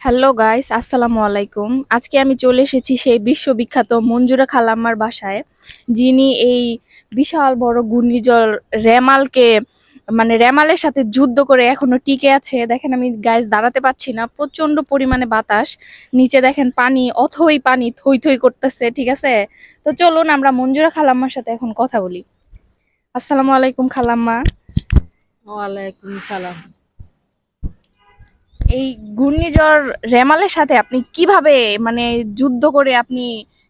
Hello guys, আসসালামু আলাইকুম। আজকে আমি চলে এসেছি সেই বিশ্ববিখ্যাত মঞ্জুরা খালাম্মার বাসায়, যিনি এই বিশাল বড় ঘূর্ণিঝড় রেমালকে রেমালের সাথে যুদ্ধ করে এখনো টিকে আছে। দেখেন আমি গাইস দাঁড়াতে পারছি না, প্রচন্ড পরিমাণে বাতাস। নিচে দেখেন পানি, অথই পানি থই থই করতেছে। ঠিক আছে, তো চলুন আমরা মঞ্জুরা খালাম্মার সাথে এখন কথা বলি। আসসালামু আলাইকুম খালাম্মা। ওয়ালাইকুম সালাম। এই ঘূর্ণিঝড় রেমালের সাথে আপনি কিভাবে যুদ্ধ করে আপনি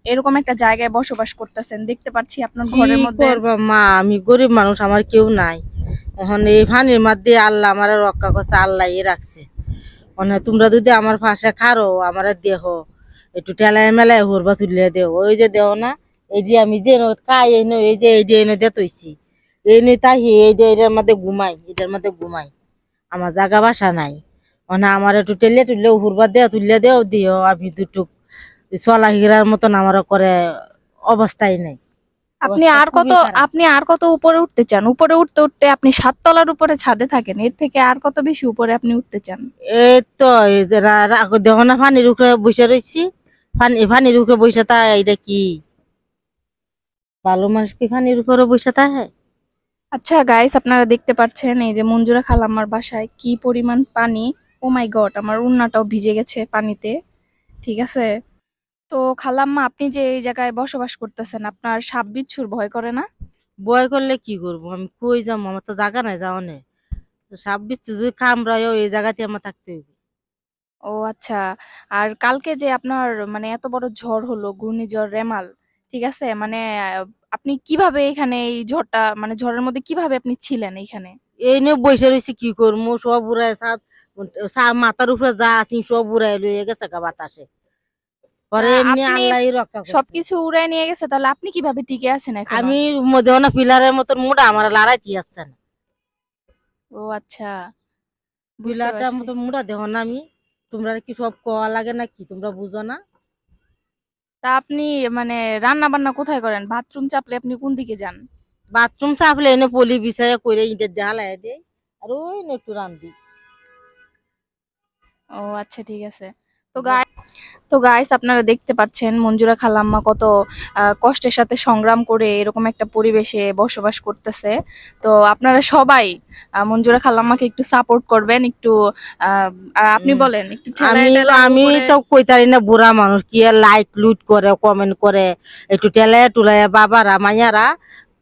এরকম একটা জায়গায় বসবাস করতেছেন? দেখতে পাচ্ছি আপনার কি ঘরের মধ্যে। করবা মা, আমি গরিব মানুষ, আমার কেউ নাই। এখন এই ফানির মধ্যে আল্লাহ আমার রক্ষা করছে, আল্লাহ রাখছে। মানে তোমরা যদি আমার পাশে খারো, আমার দেহ একটু টেলায় মেলায় হরবা তুলিয়ে দেও। ওই যে দেহ না, এই যে আমি যে খাই এই নই, এই যে এই দিয়ে এনে দিয়ে তৈছি, এই নই তাই এই দিয়ে এটার মধ্যে ঘুমাই, এটার মধ্যে ঘুমাই। আমার জায়গা বাসা নাই। মানে আমার একটু টেলে টুলে হুরবা দেও, তুলিয়ে দেও দিও। আমি দুটুক চলা হিরার মতন আমার করে অবস্থাই নাই। আপনি অবস্থা আর কত খুবই খারাপ। আপনি আর কত উপরে উঠতে চান? উপরে উঠতে উঠতে আপনি 7 তলার উপরে ছাদে থাকেন, এর থেকে আর কত বেশি উপরে আপনি উঠতে চান? এই তো এই যে দেখো না, পানির উপরে বসে রয়েছি। পানির উপরে বসে তা এটা কি ভালো মানুষ কি পানির উপরে বসে থাকে? আচ্ছা গাইস, আপনারা দেখতে পাচ্ছেন এই যে মঞ্জুরা খালাম্মার বাসায় কি পরিমাণ পানি। ও মাই গড, আমার উন্নাটাও ভিজে গেছে পানিতে। ঠিক আছে, তো খালাম্মা, আপনি যে এই জায়গায় বসবাস করতেছেন, আপনার সাপ বিচ্ছুর ভয় করে না? বয় করলে কি করবো, আমি কই যাবো? আমার তো জায়গা নাই যাওয়া নেই। 26 যদি কামড়ায়ও এই জায়গাতে আমার থাকতে হইবে। ও আচ্ছা। আর কালকে যে আপনার এত বড় ঝড় হলো, ঘূর্ণিঝড় রেমাল, ঠিক আছে, আপনি কিভাবে এখানে এই ঝড়টা ঝড়ের মধ্যে কিভাবে আপনি ছিলেন এইখানে? এই নিয়ে বসে রয়েছি, কি করবো? সব উড়ায় মাথার উপরে যা আছি সব উড়াই লইয়ে গেছে গা বাতাসে। পরে এমনি আপনি আল্লাহ রক্ষা করছে। সবকিছু উড়ায় নিয়ে গেছে, তাহলে আপনি কিভাবে টিকে আছেন এখনো? আমি মধ্যে না পিলারের মতন মোটা আমার লড়াইতে আসছে না। ও আচ্ছা, বুঝতে পিলারটার পারছি। মতন মোটা দেহ না আমি। তোমরা কি সব কোয়া লাগে নাকি? তোমরা বুঝো না? তা আপনি রান্না বান্না কোথায় করেন? বাথরুম চাপলে আপনি কোন দিকে যান? বাথরুম সাফলে এনে পলি বিছাইয়া করে ইটের দেহা লাই দেয়। আর ওই নে একটু রান্ধি। ও আচ্ছা, ঠিক আছে। তো গাইস, আপনারা দেখতে পাচ্ছেন মঞ্জুরা খালাম্মা কত কষ্টের সাথে সংগ্রাম করে এরকম একটা পরিবেশে বসবাস করতেছে। তো আপনারা সবাই মঞ্জুরা খালাম্মাকে একটু সাপোর্ট করবেন, একটু আপনি উম, বলেন, একটু ঠেলায় আমি টেলায় আমি উপরে। তো কইতারি না, বুড়া মানুষ কি আর লাইক লুট করে কমেন্ট করে। একটু টেলায় টুলাইয়া বাবারা মাইয়ারা,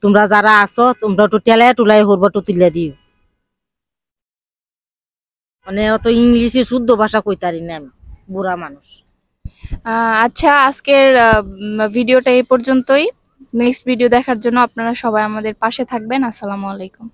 তোমরা যারা আছো তোমরা একটু টেলায় টুলাই হরবা একটু তুলে দিও। মানে অত ইংলিশে শুদ্ধ ভাষা কইতারি না আমি, বুড়া মানুষ। আচ্ছা, আজকের ভিডিওটা এই পর্যন্তই। নেক্সট ভিডিও দেখার জন্য আপনারা সবাই আমাদের পাশে থাকবেন। আসসালামু আলাইকুম।